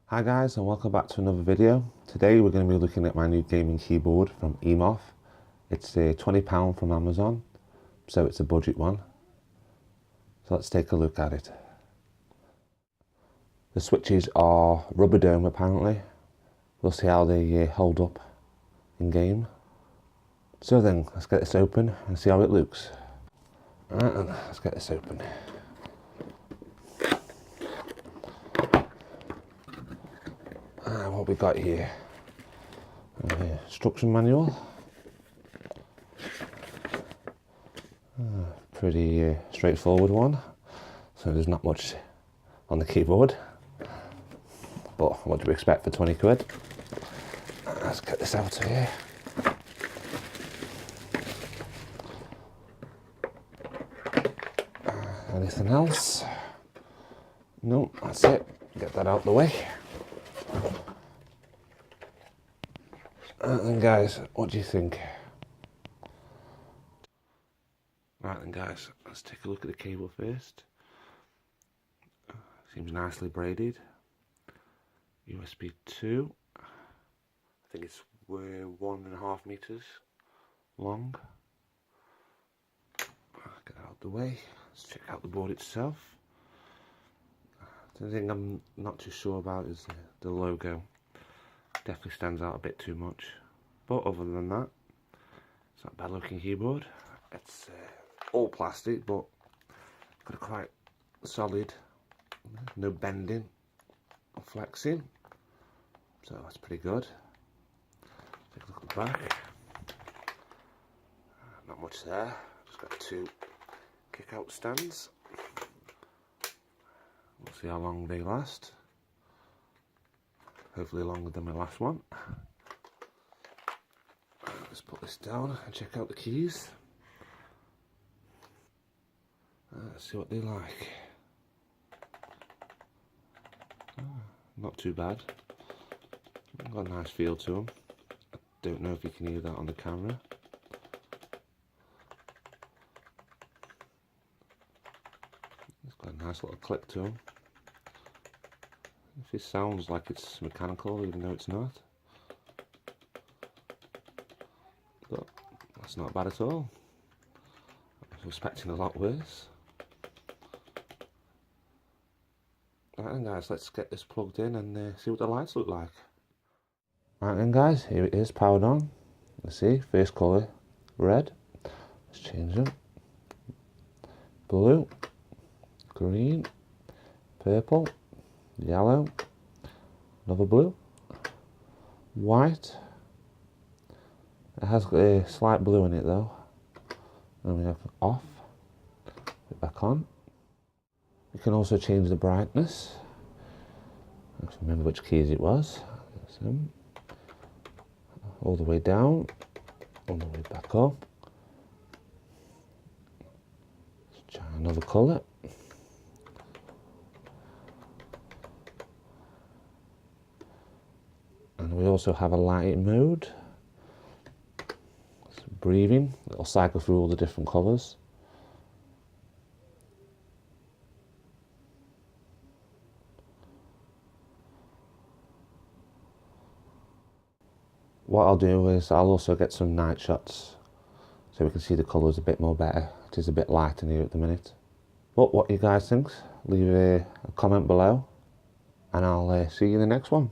Hi guys, and welcome back to another video. Today we're going to be looking at my new gaming keyboard from Emarth. It's £20 from Amazon, so it's a budget one. So let's take a look at it. The switches are rubber dome apparently. We'll see how they hold up in game. So then, let's get this open and see how it looks. Alright, and let's get this open. What we got here? Instruction manual. Pretty straightforward one. So there's not much on the keyboard. But what do we expect for 20 quid? Let's get this out of here. Anything else? No, that's it. Get that out of the way. Then guys, what do you think? Right then guys, let's take a look at the cable first. Seems nicely braided. USB 2. I think it's 1.5 meters long. Get that out of the way. Let's check out the board itself. The thing I'm not too sure about is the logo. Definitely stands out a bit too much. But other than that, it's not a bad looking keyboard. It's all plastic, but got a quite solid, no bending or flexing. So that's pretty good. Take a look at the back. Not much there. Just got 2 kick out stands. We'll see how long they last. Hopefully longer than my last one. Let's put this down and check out the keys. Let's see what they like. Not too bad. Got a nice feel to them. I don't know if you can hear that on the camera. It's got a nice little click to them. If it sounds like it's mechanical, even though it's not. But that's not bad at all. I was expecting a lot worse. Right then guys, let's get this plugged in and see what the lights look like. Right then guys, here it is powered on. Let's see, first colour, red. Let's change them. Blue, green, purple, yellow, another blue, white. It has got a slight blue in it though. And we have off, put it back on. You can also change the brightness. Let's remember which keys it was. All the way down, all the way back up. Let's try another colour. And we also have a lighting mode. So breathing, it'll cycle through all the different colours. What I'll do is I'll also get some night shots so we can see the colours a bit more better. It is a bit light in here at the minute. But what you guys think, leave a comment below and I'll see you in the next one.